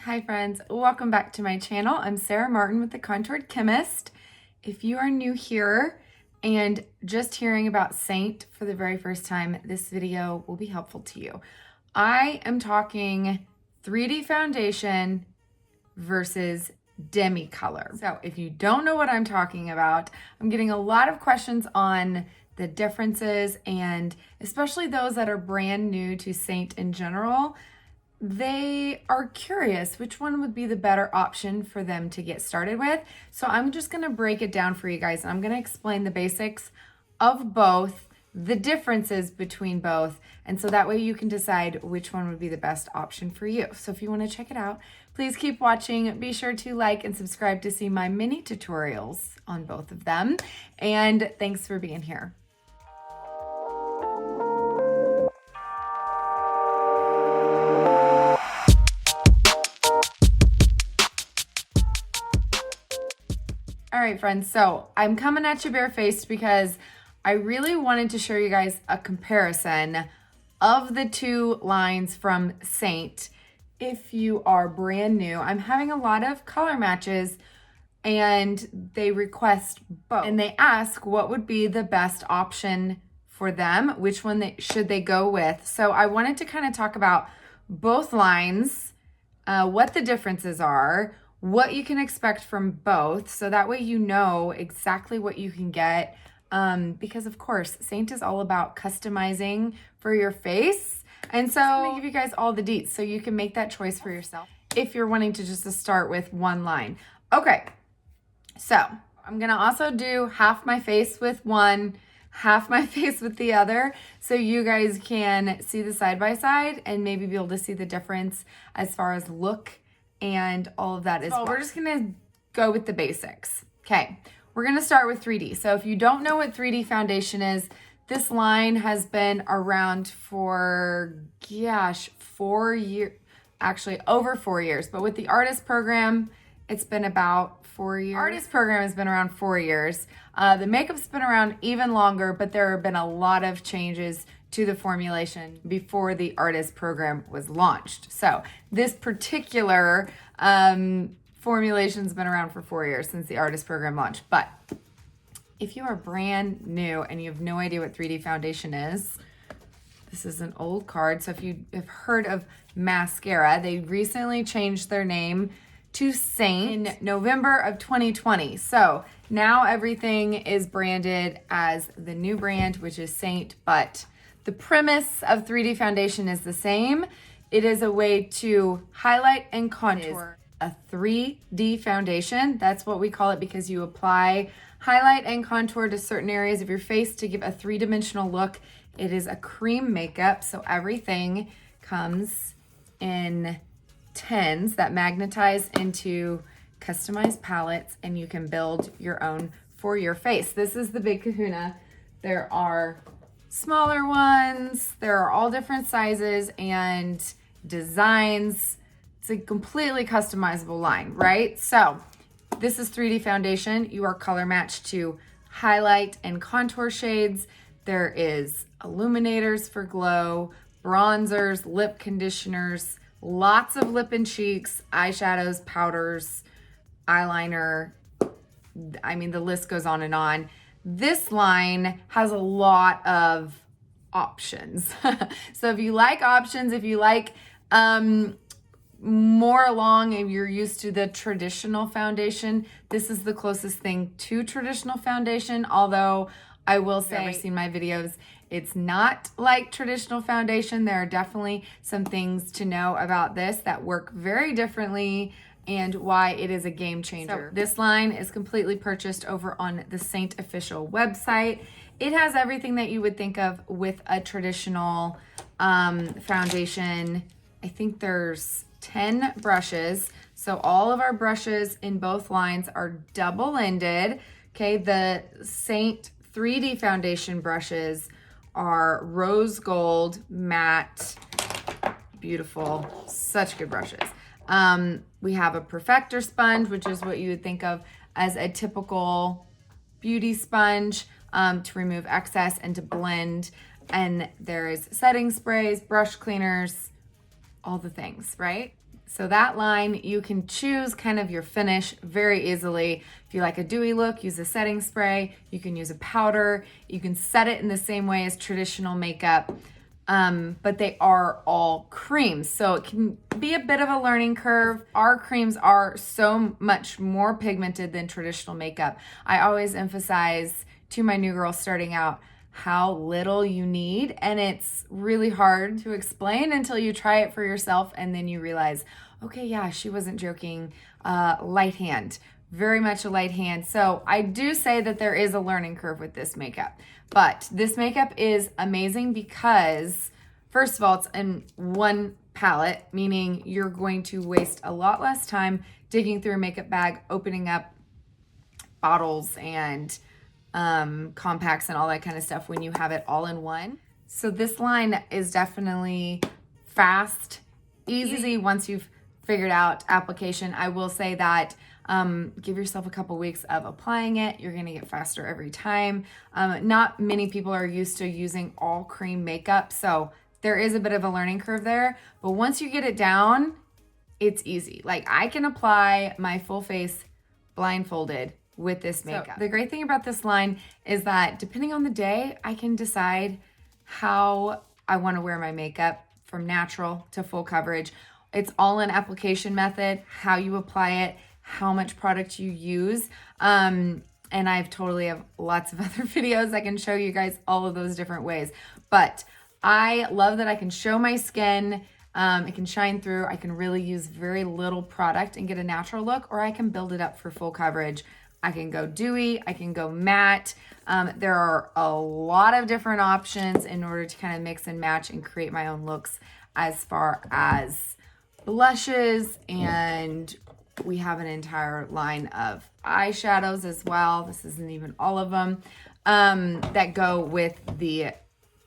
Hi friends, welcome back to my channel. I'm Sarah Martin with The Contoured Chemist. If you are new here and just hearing about Seint for the very first time, this video will be helpful to you. I am talking 3D foundation versus Demi Colour. So if you don't know what I'm talking about, I'm getting a lot of questions on the differences, and especially those that are brand new to Seint in general. They are curious which one would be the better option for them to get started with. So I'm just going to break it down for you guys. I'm going to explain the basics of both, the differences between both, and so that way you can decide which one would be the best option for you. So if you want to check it out, please keep watching. Be sure to like and subscribe to see my mini tutorials on both of them. And thanks for being here. All right, friends, so I'm coming at you barefaced because I really wanted to show you guys a comparison of the two lines from Seint. If you are brand new, I'm having a lot of color matches and they request both. And they ask what would be the best option for them, which one should they go with. So I wanted to kind of talk about both lines, what the differences are, what you can expect from both, so that way you know exactly what you can get, because of course Seint is all about customizing for your face, and so I'm gonna give you guys all the deets so you can make that choice for yourself if you're wanting to just start with one line. Okay, so I'm gonna also do half my face with one, half my face with the other, so you guys can see the side by side and maybe be able to see the difference as far as look and all of that as well. We're just gonna go with the basics. Okay, we're gonna start with 3D. So if you don't know what 3D foundation is, this line has been around for, gosh, 4 years, actually over 4 years. But with the artist program, it's been about 4 years. Artist program has been around 4 years. The makeup's been around even longer, but there have been a lot of changes to the formulation before the artist program was launched. So this particular formulation's been around for 4 years since the artist program launched. But if you are brand new and you have no idea what 3D foundation is, this is an old card. So if you have heard of mascara, they recently changed their name to Seint in November of 2020. So now everything is branded as the new brand, which is Seint, but the premise of 3D foundation is the same. It is a way to highlight and contour. A 3D foundation, that's what we call it, because you apply highlight and contour to certain areas of your face to give a three-dimensional look. It is a cream makeup, so everything comes in tins that magnetize into customized palettes, and you can build your own for your face. This is the big kahuna. There are smaller ones, there are all different sizes and designs. It's a completely customizable line, right? So this is 3D foundation. You are color matched to highlight and contour shades. There is illuminators for glow, bronzers, lip conditioners, lots of lip and cheeks, eyeshadows, powders, eyeliner. I mean, the list goes on and on. This line has a lot of options. So if you like options, if you like more along and you're used to the traditional foundation, this is the closest thing to traditional foundation. Although I will say, if you've ever seen my videos, it's not like traditional foundation. There are definitely some things to know about this that work very differently and why it is a game changer. So this line is completely purchased over on the Seint official website. It has everything that you would think of with a traditional foundation. I think there's 10 brushes. So all of our brushes in both lines are double-ended. Okay, the Seint 3D foundation brushes are rose gold, matte, beautiful, such good brushes. We have a perfector sponge, which is what you would think of as a typical beauty sponge, to remove excess and to blend. And there is setting sprays, brush cleaners, all the things, right? So that line, you can choose kind of your finish very easily. If you like a dewy look, use a setting spray. You can use a powder. You can set it in the same way as traditional makeup. But they are all creams. So it can be a bit of a learning curve. Our creams are so much more pigmented than traditional makeup. I always emphasize to my new girls starting out how little you need, and it's really hard to explain until you try it for yourself and then you realize, okay, yeah, she wasn't joking. Light hand, very much a light hand. So I do say that there is a learning curve with this makeup, but this makeup is amazing because first of all, it's in one palette, meaning you're going to waste a lot less time digging through a makeup bag, opening up bottles and compacts and all that kind of stuff when you have it all in one. So this line is definitely fast, easy once you've figured out application. I will say that give yourself a couple weeks of applying it. You're gonna get faster every time. Not many people are used to using all cream makeup, so there is a bit of a learning curve there, but once you get it down, it's easy. Like I can apply my full face blindfolded with this makeup. So the great thing about this line is that depending on the day, I can decide how I want to wear my makeup from natural to full coverage. It's all an application method, how you apply it, how much product you use. And I've totally have lots of other videos I can show you guys all of those different ways. But I love that I can show my skin. It can shine through. I can really use very little product and get a natural look, or I can build it up for full coverage. I can go dewy, I can go matte. There are a lot of different options in order to kind of mix and match and create my own looks as far as blushes, and we have an entire line of eyeshadows as well. This isn't even all of them that go with the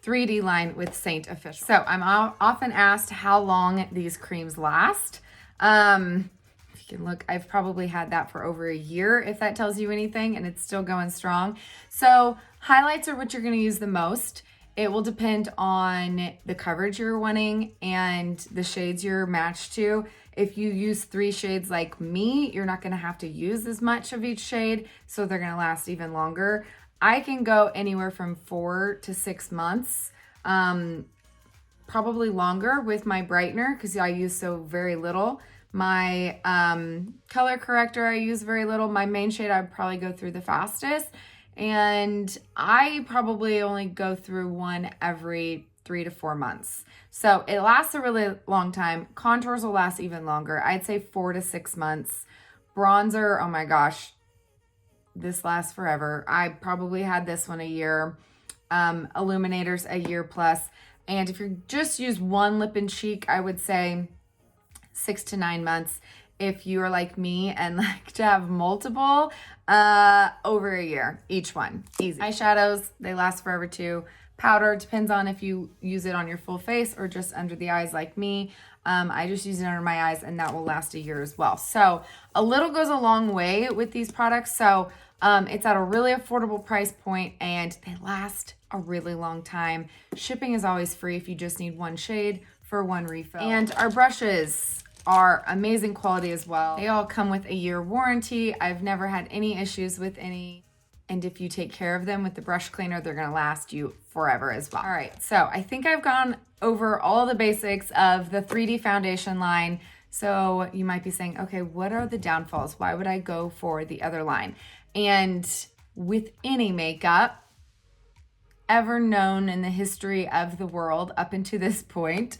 3D line with Seint Official. So I'm often asked how long these creams last. If you can look, I've probably had that for over a year, if that tells you anything, and it's still going strong. So highlights are what you're gonna use the most. It will depend on the coverage you're wanting and the shades you're matched to. If you use 3 shades like me, you're not gonna have to use as much of each shade, so they're gonna last even longer. I can go anywhere from 4 to 6 months, probably longer with my brightener because I use so very little. My color corrector, I use very little. My main shade, I would probably go through the fastest. And I probably only go through one every 3 to 4 months. So it lasts a really long time. Contours will last even longer. I'd say 4 to 6 months. Bronzer, oh my gosh, this lasts forever. I probably had this one a year. Illuminators a year plus. And if you just use one lip and cheek, I would say 6 to 9 months. If you are like me and like to have multiple, over a year, each one, easy. Eyeshadows, they last forever too. Powder, depends on if you use it on your full face or just under the eyes like me. I just use it under my eyes and that will last a year as well. So a little goes a long way with these products. So it's at a really affordable price point and they last a really long time. Shipping is always free if you just need one shade for one refill. And our brushes are amazing quality as well. They all come with a year warranty. I've never had any issues with any. And if you take care of them with the brush cleaner, they're gonna last you forever as well. All right, so I think I've gone over all the basics of the 3D foundation line. So you might be saying, okay, what are the downfalls? Why would I go for the other line? And with any makeup ever known in the history of the world up until this point,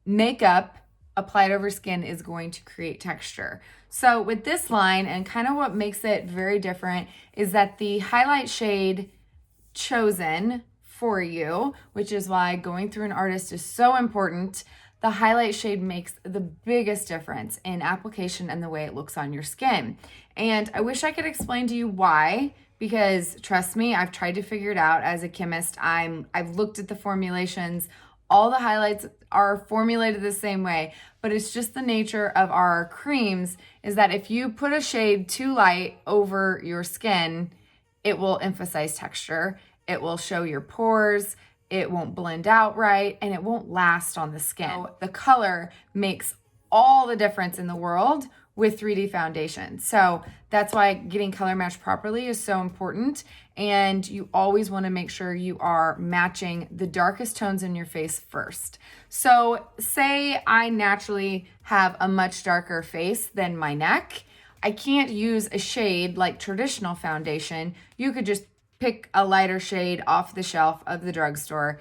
makeup applied over skin is going to create texture. So with this line, and kind of what makes it very different, is that the highlight shade chosen for you, which is why going through an artist is so important, the highlight shade makes the biggest difference in application and the way it looks on your skin. And I wish I could explain to you why, because trust me, I've tried to figure it out as a chemist. I've looked at the formulations. All the highlights are formulated the same way, but it's just the nature of our creams is that if you put a shade too light over your skin, it will emphasize texture. It will show your pores. It won't blend out right, and it won't last on the skin. So the color makes all the difference in the world with 3D foundation. So that's why getting color matched properly is so important. And you always want to make sure you are matching the darkest tones in your face first. So say I naturally have a much darker face than my neck. I can't use a shade like traditional foundation. You could just pick a lighter shade off the shelf of the drugstore,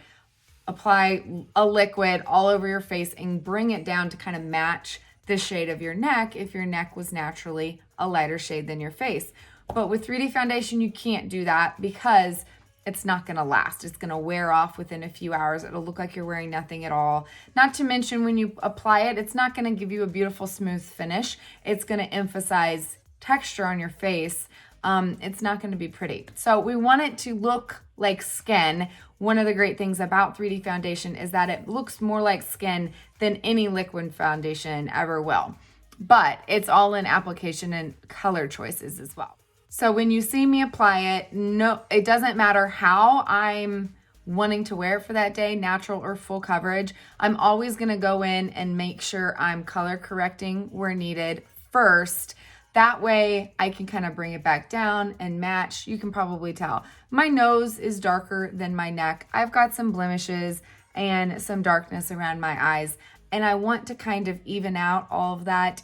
apply a liquid all over your face, and bring it down to kind of match the shade of your neck if your neck was naturally a lighter shade than your face. But with 3D foundation, you can't do that because it's not going to last. It's going to wear off within a few hours. It'll look like you're wearing nothing at all. Not to mention when you apply it, it's not going to give you a beautiful smooth finish. It's going to emphasize texture on your face. It's not going to be pretty. So we want it to look like skin. One of the great things about 3D foundation is that it looks more like skin than any liquid foundation ever will. But it's all in application and color choices as well. So when you see me apply it, no, it doesn't matter how I'm wanting to wear it for that day, natural or full coverage. I'm always going to go in and make sure I'm color correcting where needed first. That way I can kind of bring it back down and match. You can probably tell my nose is darker than my neck. I've got some blemishes and some darkness around my eyes, and I want to kind of even out all of that.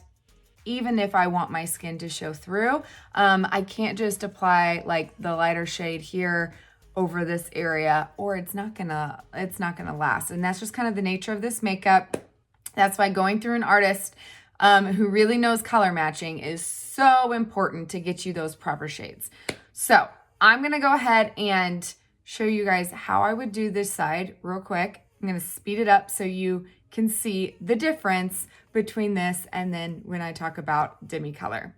Even if I want my skin to show through, I can't just apply like the lighter shade here over this area, or it's not gonna last. And that's just kind of the nature of this makeup. That's why going through an artist who really knows color matching is so important to get you those proper shades. So I'm gonna go ahead and show you guys how I would do this side real quick. I'm gonna speed it up so you can see the difference between this and then when I talk about Demi Colour.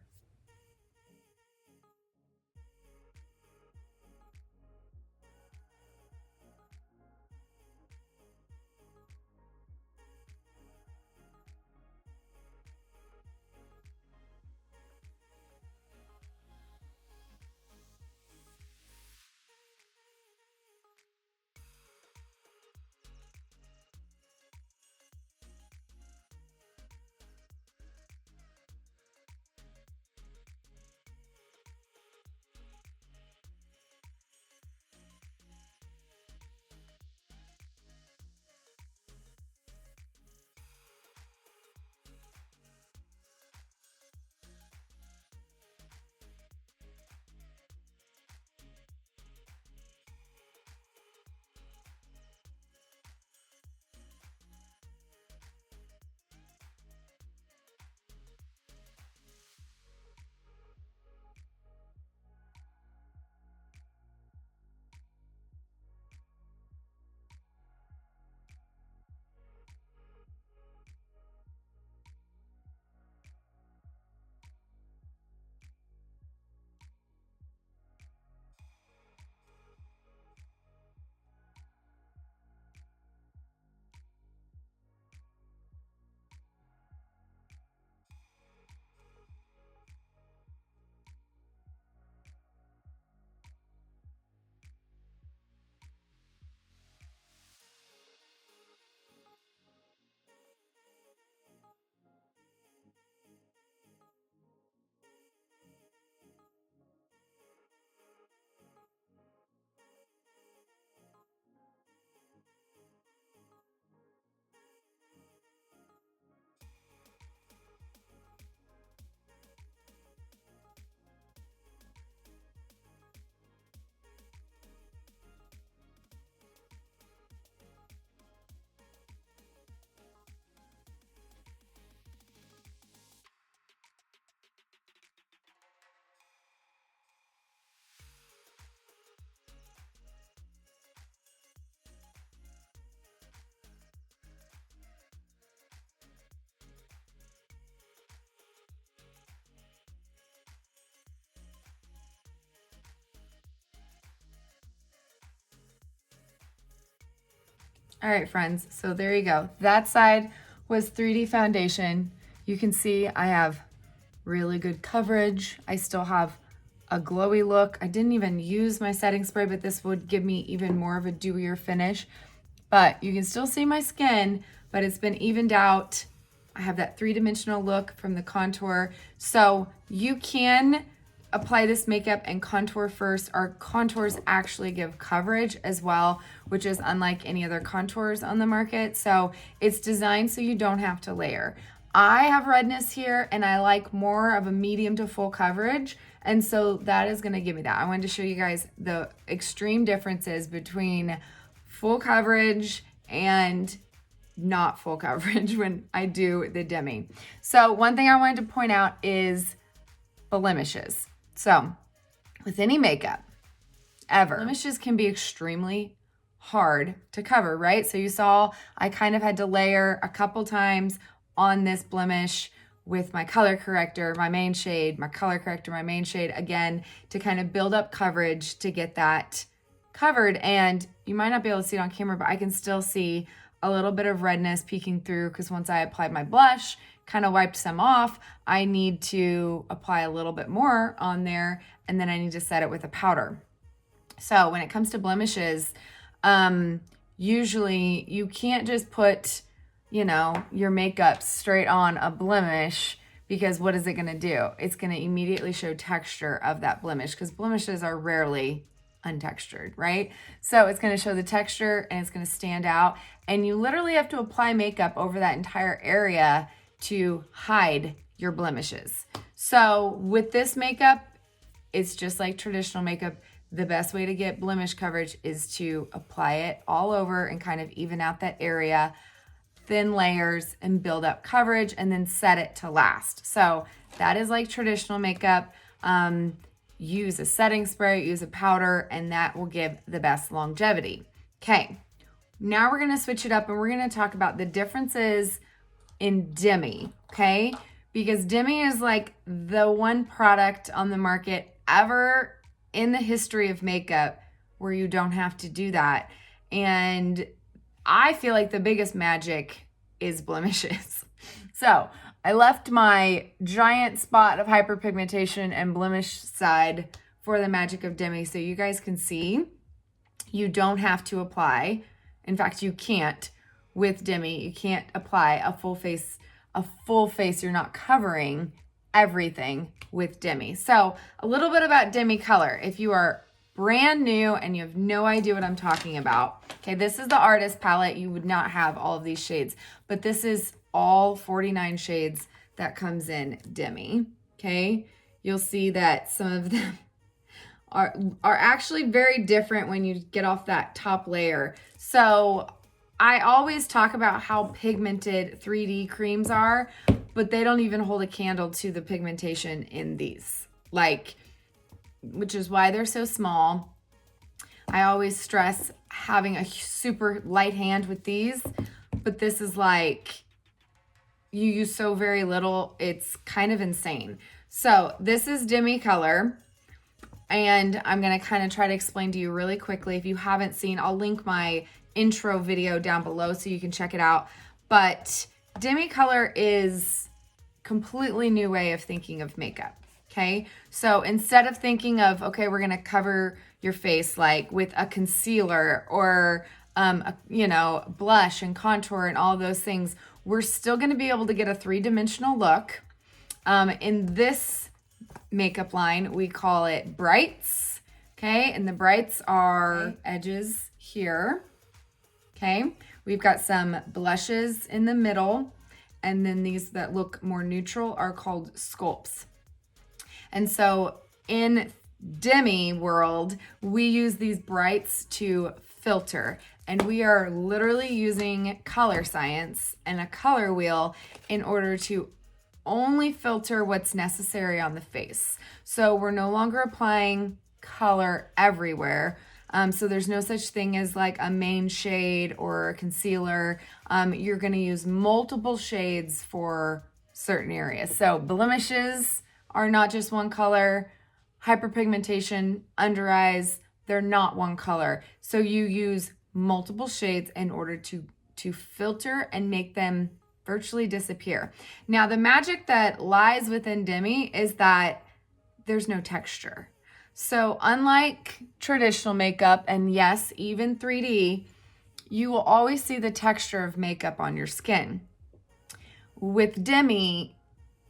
All right, friends, so there you go. That side was 3D foundation. You can see I have really good coverage. I still have a glowy look. I didn't even use my setting spray, but this would give me even more of a dewier finish. But you can still see my skin, but it's been evened out I have that three-dimensional look from the contour. So you can apply this makeup and contour first. Our contours actually give coverage as well, which is unlike any other contours on the market. So it's designed so you don't have to layer. I have redness here and I like more of a medium to full coverage. And so that is gonna give me that. I wanted to show you guys the extreme differences between full coverage and not full coverage when I do the Demi. So one thing I wanted to point out is blemishes. So with any makeup ever, blemishes can be extremely hard to cover, right? So you saw I kind of had to layer a couple times on this blemish with my color corrector, my main shade, my color corrector, my main shade, again, to kind of build up coverage to get that covered. And you might not be able to see it on camera, but I can still see a little bit of redness peeking through because once I applied my blush, kind of wiped some off, I need to apply a little bit more on there, and then I need to set it with a powder. So when it comes to blemishes, usually you can't just put, you know, your makeup straight on a blemish, because what is it going to do? It's going to immediately show texture of that blemish, because blemishes are rarely untextured, right? So it's going to show the texture and it's going to stand out, and you literally have to apply makeup over that entire area to hide your blemishes. So with this makeup, it's just like traditional makeup. The best way to get blemish coverage is to apply it all over and kind of even out that area, thin layers, and build up coverage, and then set it to last. So that is like traditional makeup. Use a setting spray, use a powder, and that will give the best longevity. Okay, now we're gonna switch it up and we're gonna talk about the differences in Demi, okay? Because Demi is like the one product on the market ever in the history of makeup where you don't have to do that. And I feel like the biggest magic is blemishes. So I left my giant spot of hyperpigmentation and blemish side for the magic of Demi so you guys can see you don't have to apply. In fact, you can't with Demi. You can't apply a full face. You're not covering everything with Demi. So a little bit about Demi Color. If you are brand new and you have no idea what I'm talking about, okay, this is the artist palette. You would not have all of these shades, but this is all 49 shades that comes in Demi, okay? You'll see that some of them are actually very different when you get off that top layer. So I always talk about how pigmented 3D creams are, but they don't even hold a candle to the pigmentation in these, like, which is why they're so small. I always stress having a super light hand with these, but this is like, you use so very little, it's kind of insane. So this is Demi Color, and I'm gonna kind of try to explain to you really quickly. If you haven't seen, I'll link my intro video down below so you can check it out. But Demi Color is completely new way of thinking of makeup, okay? So instead of thinking of, okay, we're gonna cover your face like with a concealer or you know, blush and contour and all those things, we're still gonna be able to get a three-dimensional look. In this makeup line, we call it brights, okay? And the brights are edges here, okay? We've got some blushes in the middle, and then these that look more neutral are called sculpts. And so in Demi world, we use these brights to filter, and we are literally using color science and a color wheel in order to only filter what's necessary on the face. So we're no longer applying color everywhere. So there's no such thing as like a main shade or a concealer. You're gonna use multiple shades for certain areas. So blemishes are not just one color. Hyperpigmentation, under eyes, they're not one color. So you use multiple shades in order to filter and make them virtually disappear. Now, the magic that lies within Demi is that there's no texture. So unlike traditional makeup, and yes, even 3D, you will always see the texture of makeup on your skin. With Demi,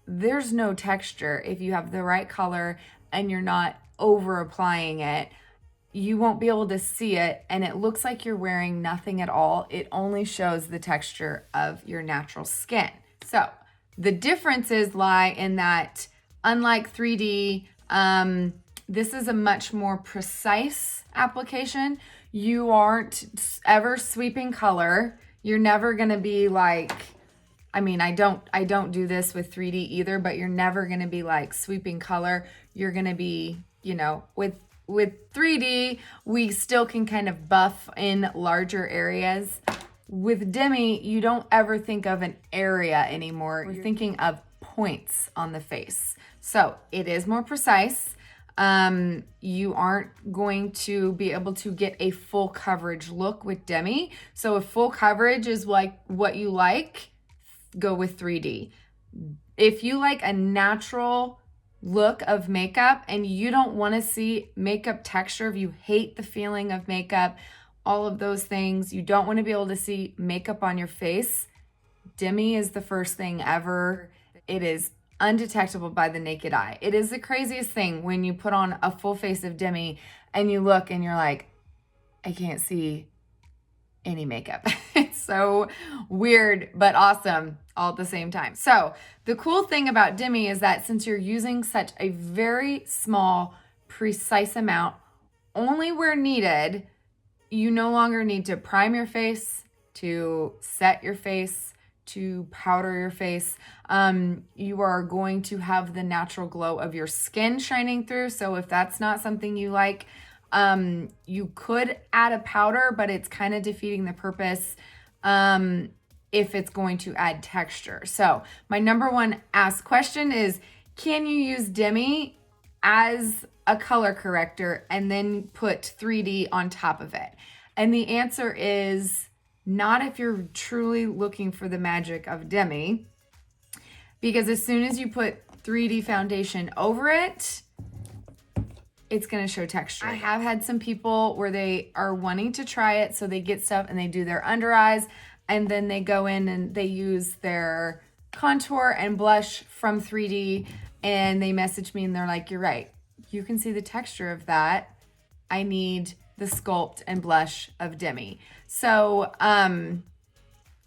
there's no texture. If you have the right color and you're not over applying it, you won't be able to see it, and it looks like you're wearing nothing at all. It only shows the texture of your natural skin. So the differences lie in that, unlike 3D, this is a much more precise application. You aren't ever sweeping color. You're never gonna be like, I mean, I don't do this with 3D either, but you're never gonna be like sweeping color. You're gonna be, you know, with 3D, we still can kind of buff in larger areas. With Demi, you don't ever think of an area anymore. You're thinking of points on the face. So it is more precise. You aren't going to be able to get a full coverage look with Demi. So if full coverage is like what you like, go with 3D. If you like a natural look of makeup and you don't want to see makeup texture, if you hate the feeling of makeup, all of those things, you don't want to be able to see makeup on your face, Demi is the first thing ever. It is undetectable by the naked eye. It is the craziest thing when you put on a full face of Demi and you look and you're like, I can't see any makeup. It's so weird, but awesome all at the same time. So the cool thing about Demi is that since you're using such a very small, precise amount, only where needed, you no longer need to prime your face, to set your face, to powder your face. You are going to have the natural glow of your skin shining through. So if that's not something you like, you could add a powder, but it's kind of defeating the purpose if it's going to add texture. So my number one asked question is, can you use Demi as a color corrector and then put 3D on top of it? And the answer is not if you're truly looking for the magic of Demi, because as soon as you put 3D foundation over it, it's going to show texture. I have had some people where they are wanting to try it, so they get stuff and they do their under eyes, and then they go in and they use their contour and blush from 3D, and they message me and they're like, you're right, you can see the texture of that. I need the sculpt and blush of Demi. So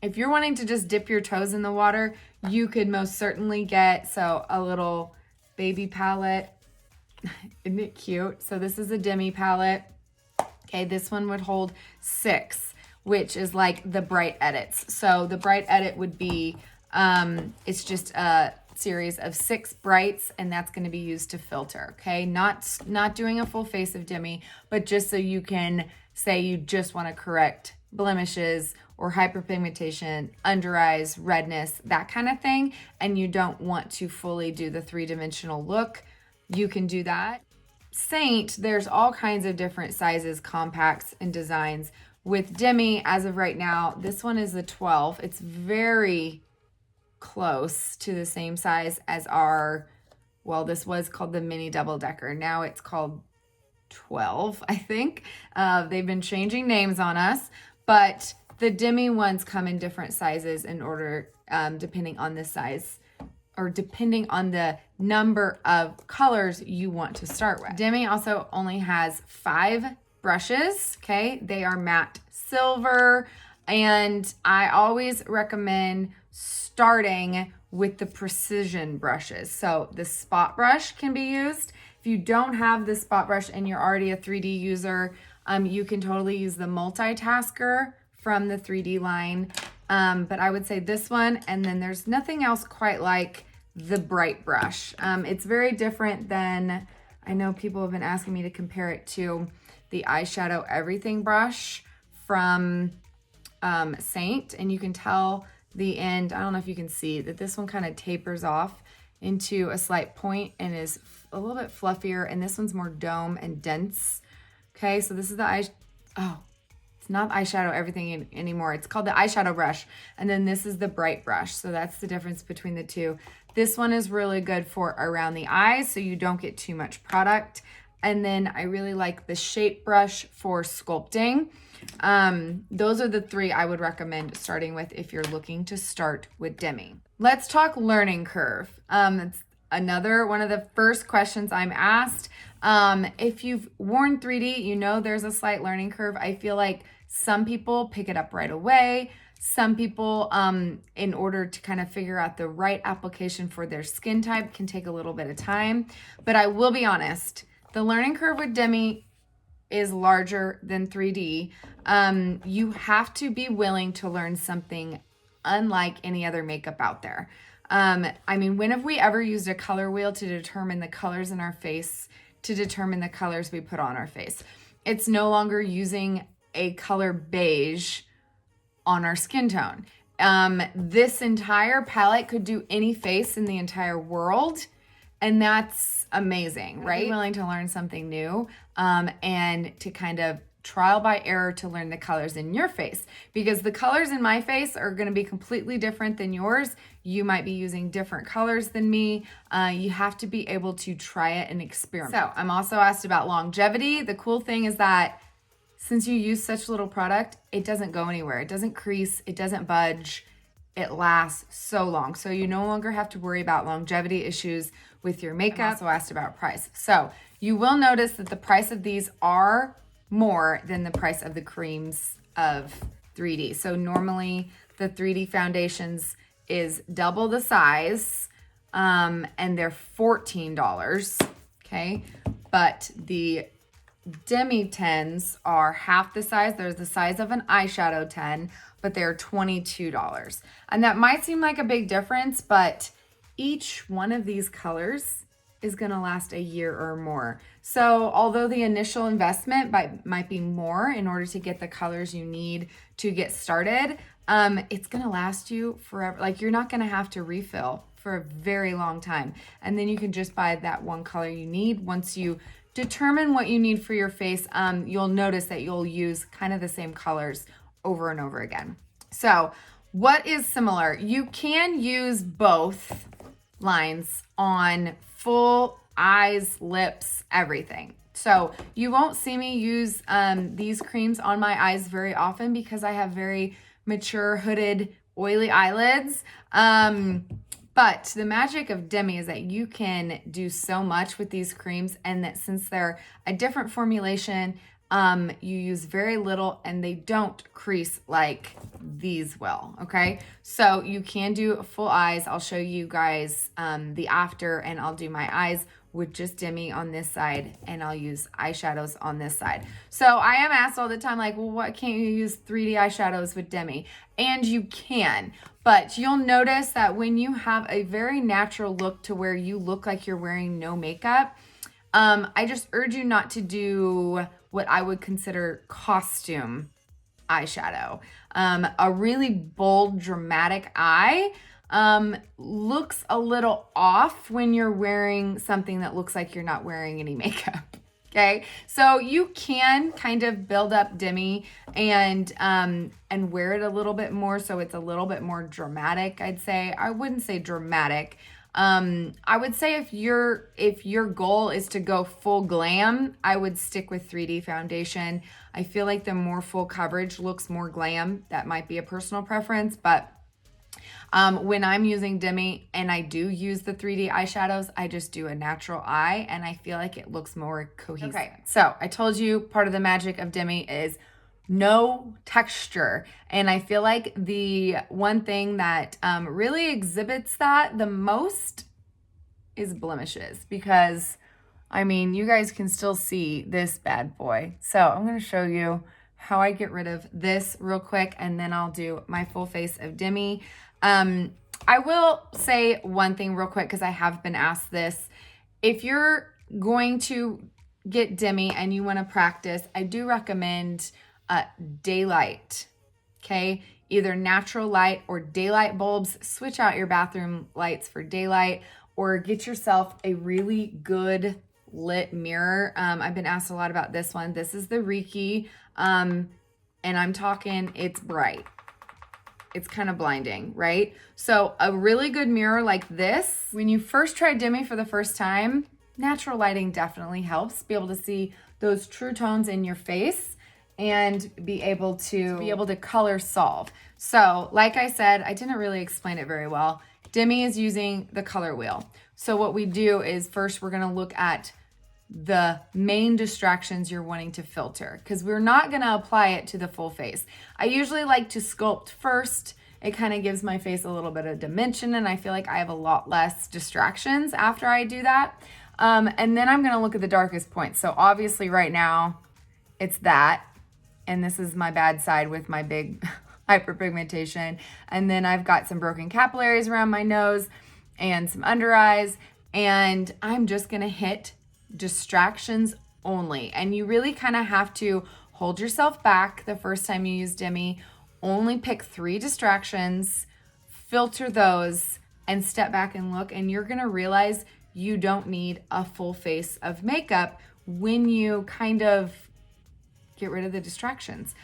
if you're wanting to just dip your toes in the water, you could most certainly get a little baby palette. Isn't it cute? So this is a Demi palette. Okay, this one would hold 6, which is like the bright edits. So the bright edit would be, it's just a series of 6 brights, and that's going to be used to filter. Okay, not doing a full face of Demi, but just so you can say you just want to correct blemishes or hyperpigmentation, under eyes, redness, that kind of thing, and you don't want to fully do the 3-dimensional look, you can do that. Seint, there's all kinds of different sizes, compacts, and designs. With Demi, as of right now, this one is a 12. It's very close to the same size as our, well, this was called the mini double decker. Now it's called 12, I think. They've been changing names on us, but the Demi ones come in different sizes in order, depending on the size or depending on the number of colors you want to start with. Demi also only has 5 brushes, okay? They are matte silver, and I always recommend starting with the precision brushes. So the spot brush can be used. If you don't have the spot brush and you're already a 3D user, you can totally use the multitasker from the 3D line. But I would say this one, and then there's nothing else quite like the bright brush. It's very different than, I know people have been asking me to compare it to the eyeshadow everything brush from Seint, and you can tell the end, I don't know if you can see that this one kind of tapers off into a slight point and is a little bit fluffier, and this one's more dome and dense. Okay, so this is the it's not eyeshadow everything anymore. It's called the eyeshadow brush, and then this is the bright brush. So that's the difference between the two. This one is really good for around the eyes, so you don't get too much product. And then I really like the shape brush for sculpting. Those are the three I would recommend starting with if you're looking to start with Demi. Let's talk learning curve. It's another one of the first questions I'm asked. If you've worn 3D, you know there's a slight learning curve. I feel like some people pick it up right away. Some people, in order to kind of figure out the right application for their skin type, can take a little bit of time. But I will be honest, the learning curve with Demi is larger than 3D. You have to be willing to learn something unlike any other makeup out there. I mean, when have we ever used a color wheel to determine the colors in our face, to determine the colors we put on our face? It's no longer using a color beige on our skin tone. This entire palette could do any face in the entire world, and that's amazing, right? Be willing to learn something new, and to kind of trial by error to learn the colors in your face, because the colors in my face are going to be completely different than yours. You might be using different colors than me. You have to be able to try it and experiment. So I'm also asked about longevity. The cool thing is that since you use such little product, it doesn't go anywhere. It doesn't crease, it doesn't budge. It lasts so long. So you no longer have to worry about longevity issues with your makeup. I'm also asked about price. So you will notice that the price of these are more than the price of the creams of 3D. So normally the 3D foundations is double the size, and they're $14, okay? But the Demi 10s are half the size. There's the size of an eyeshadow 10, but they're $22. And that might seem like a big difference, but each one of these colors is gonna last a year or more. So although the initial investment might be more in order to get the colors you need to get started, it's gonna last you forever. Like, you're not gonna have to refill for a very long time. And then you can just buy that one color you need. Once you determine what you need for your face, you'll notice that you'll use kind of the same colors over and over again. So what is similar? You can use both lines on full eyes, lips, everything. So you won't see me use these creams on my eyes very often because I have very mature, hooded, oily eyelids. But the magic of Demi is that you can do so much with these creams, and that since they're a different formulation, you use very little and they don't crease like these will, okay? So you can do full eyes. I'll show you guys the after, and I'll do my eyes with just Demi on this side, and I'll use eyeshadows on this side. So I am asked all the time, like, well, what can't you use 3D eyeshadows with Demi? And you can, but you'll notice that when you have a very natural look to where you look like you're wearing no makeup, I just urge you not to do what I would consider costume eyeshadow. A really bold, dramatic eye looks a little off when you're wearing something that looks like you're not wearing any makeup. Okay, so you can kind of build up Demi and wear it a little bit more, so it's a little bit more dramatic. I'd say, I wouldn't say dramatic. I would say if your goal is to go full glam, I would stick with 3D foundation. I feel like the more full coverage looks more glam. That might be a personal preference, but when I'm using Demi and I do use the 3D eyeshadows, I just do a natural eye and I feel like it looks more cohesive. Okay, so I told you part of the magic of Demi is no texture. And I feel like the one thing that really exhibits that the most is blemishes, because I mean, you guys can still see this bad boy. So I'm gonna show you how I get rid of this real quick, and then I'll do my full face of Demi. I will say one thing real quick, because I have been asked this. If you're going to get Demi and you want to practice, I do recommend daylight, okay? Either natural light or daylight bulbs. Switch out your bathroom lights for daylight, or get yourself a really good lit mirror. I've been asked a lot about this one. This is the Reiki, and I'm talking, it's bright. It's kind of blinding, right? So a really good mirror like this, when you first try Demi for the first time, natural lighting definitely helps be able to see those true tones in your face and be able to color solve. So like I said, I didn't really explain it very well. Demi is using the color wheel. So what we do is first we're gonna look at the main distractions you're wanting to filter, because we're not gonna apply it to the full face. I usually like to sculpt first. It kind of gives my face a little bit of dimension, and I feel like I have a lot less distractions after I do that. And then I'm gonna look at the darkest points. So obviously right now it's that, and this is my bad side with my big hyperpigmentation. And then I've got some broken capillaries around my nose and some under eyes, and I'm just gonna hit distractions only. And you really kind of have to hold yourself back the first time you use Demi. Only pick 3 distractions, filter those, and step back and look, and you're gonna realize you don't need a full face of makeup when you kind of get rid of the distractions.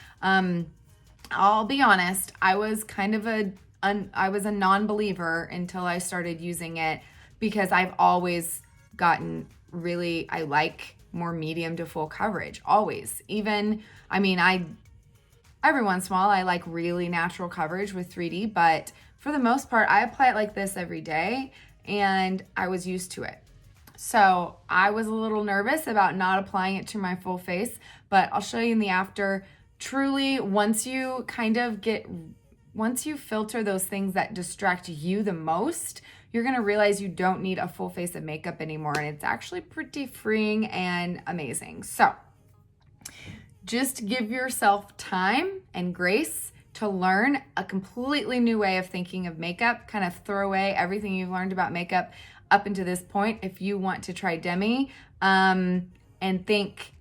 I'll be honest, I was kind of a non-believer until I started using it, because I've always gotten really, I like more medium to full coverage, always. Even, I mean, every once in a while, I like really natural coverage with 3D, but for the most part, I apply it like this every day, and I was used to it. So I was a little nervous about not applying it to my full face, but I'll show you in the after. Truly, once you filter those things that distract you the most, you're gonna realize you don't need a full face of makeup anymore, and it's actually pretty freeing and amazing. So just give yourself time and grace to learn a completely new way of thinking of makeup. Kind of throw away everything you've learned about makeup up until this point if you want to try Demi, and think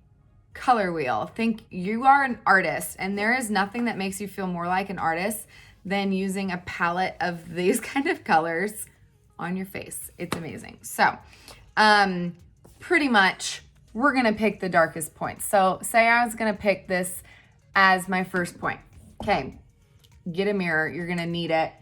color wheel. Think you are an artist, and there is nothing that makes you feel more like an artist than using a palette of these kind of colors on your face. It's amazing. So pretty much we're gonna pick the darkest points. So say I was gonna pick this as my first point. Okay, get a mirror, you're gonna need it.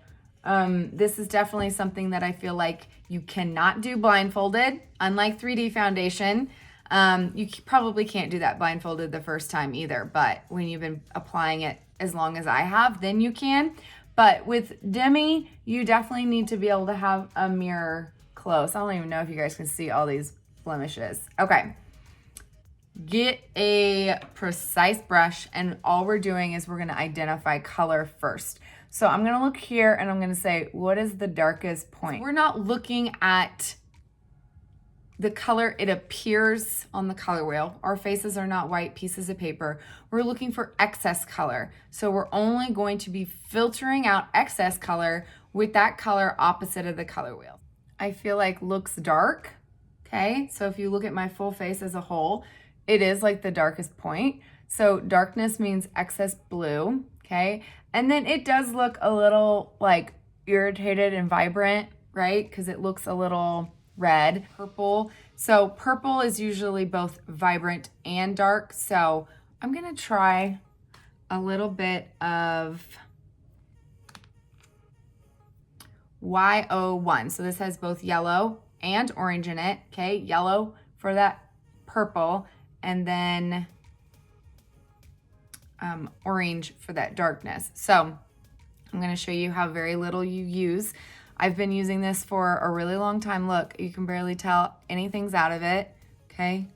This is definitely something that I feel like you cannot do blindfolded, unlike 3D foundation. You probably can't do that blindfolded the first time either, but when you've been applying it as long as I have, then you can. But with Demi, you definitely need to be able to have a mirror close. I don't even know if you guys can see all these blemishes. Okay, get a precise brush, and all we're doing is we're gonna identify color first. So I'm gonna look here and I'm gonna say, what is the darkest point? So we're not looking at the color it appears on the color wheel. Our faces are not white pieces of paper. We're looking for excess color. So we're only going to be filtering out excess color with that color opposite of the color wheel. I feel like looks dark, okay? So if you look at my full face as a whole, it is like the darkest point. So darkness means excess blue, okay? And then it does look a little like irritated and vibrant, right? Because it looks a little red, purple. So purple is usually both vibrant and dark. So I'm gonna try a little bit of Y01. So this has both yellow and orange in it, okay? Yellow for that purple, and then orange for that darkness. So I'm gonna show you how very little you use. I've been using this for a really long time. Look, you can barely tell anything's out of it, okay?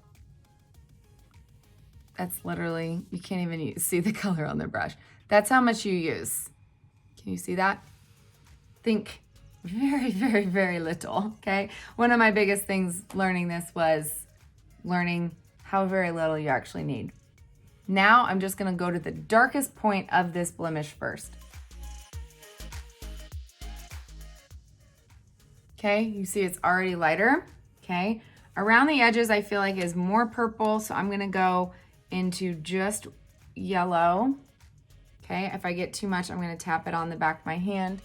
That's literally, you can't even see the color on the brush. That's how much you use. Can you see that? Think very, very, very little, okay? One of my biggest things learning this was learning how very little you actually need. Now I'm just gonna go to the darkest point of this blemish first. Okay, you see it's already lighter, okay? Around the edges, I feel like is more purple, so I'm gonna go into just yellow, okay? If I get too much, I'm gonna tap it on the back of my hand.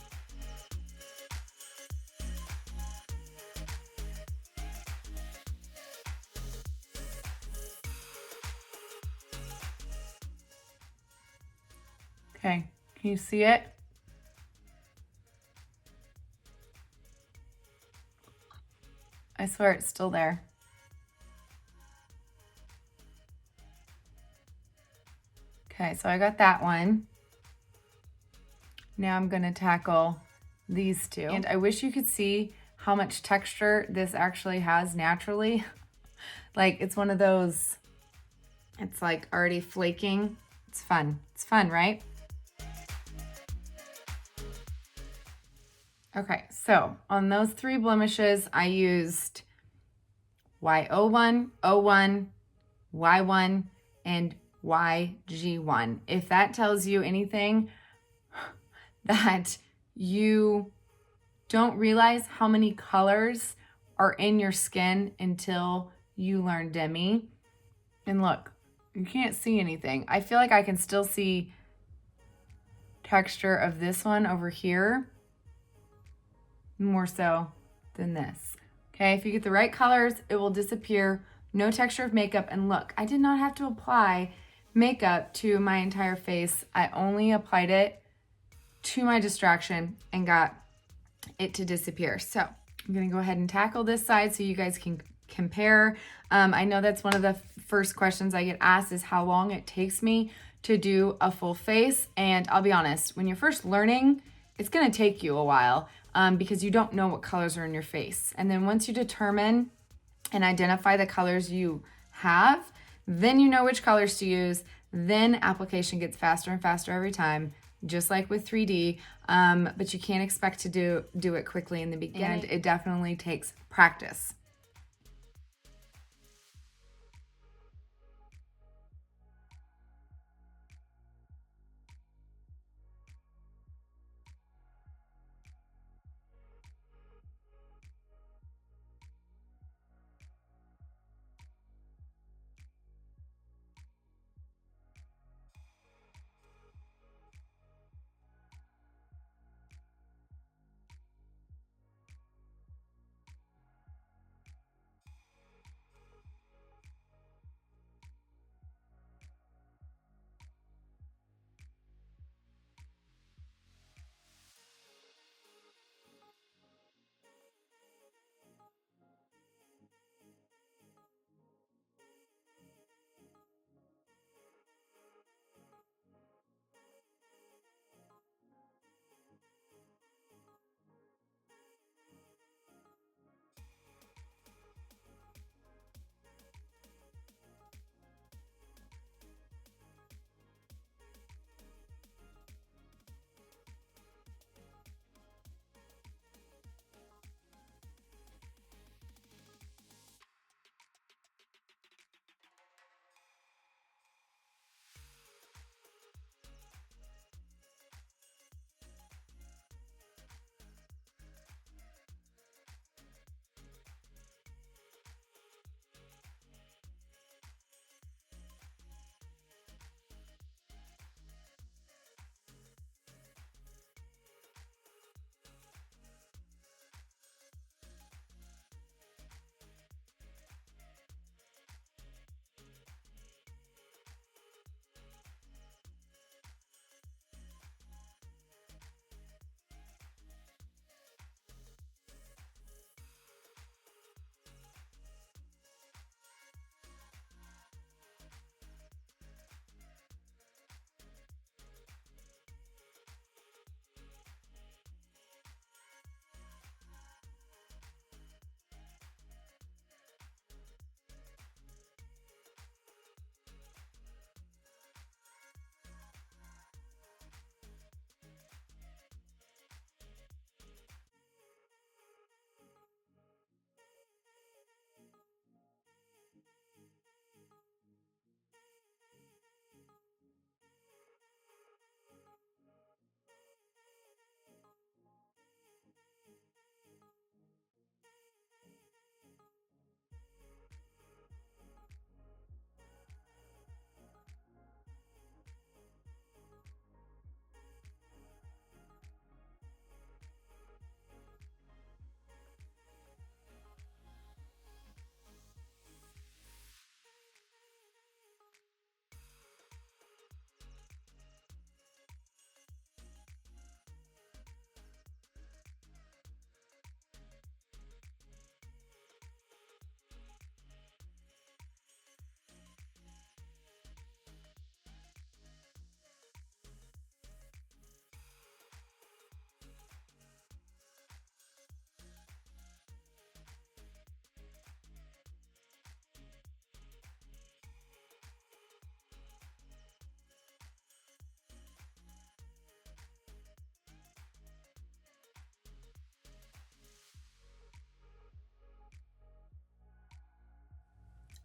Okay, can you see it? I swear it's still there. Okay, so I got that one. Now I'm gonna tackle these two. And I wish you could see how much texture this actually has naturally. Like it's one of those, it's like already flaking. It's fun. It's fun, right? Okay, so on those 3 blemishes, I used Y01, O1, Y1, and YG1. If that tells you anything, that you don't realize how many colors are in your skin until you learn Demi. And look, you can't see anything. I feel like I can still see texture of this one over here more so than this. Okay, if you get the right colors, it will disappear. No texture of makeup. And look, I did not have to apply makeup to my entire face. I only applied it to my distraction and got it to disappear. So I'm gonna go ahead and tackle this side so you guys can compare. I know that's one of the first questions I get asked is how long it takes me to do a full face. And I'll be honest, when you're first learning, it's gonna take you a while because you don't know what colors are in your face. And then once you determine and identify the colors you have, then you know which colors to use. Then application gets faster and faster every time, just like with 3D, but you can't expect to do it quickly in the beginning. And it definitely takes practice.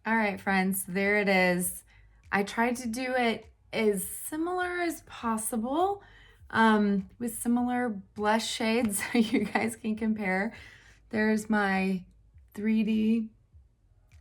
All right, friends, there it is. I tried to do it as similar as possible with similar blush shades so you guys can compare. There's my 3D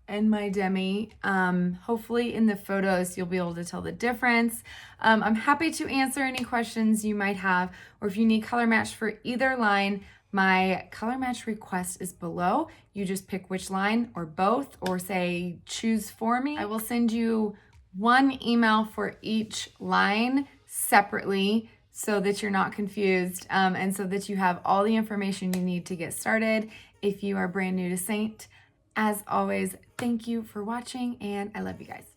and my Demi. Hopefully in the photos you'll be able to tell the difference. I'm happy to answer any questions you might have, or if you need color match for either line, my color match request is below. You just pick which line or both, or say choose for me. I will send you one email for each line separately so that you're not confused and so that you have all the information you need to get started if you are brand new to Seint. As always, thank you for watching, and I love you guys.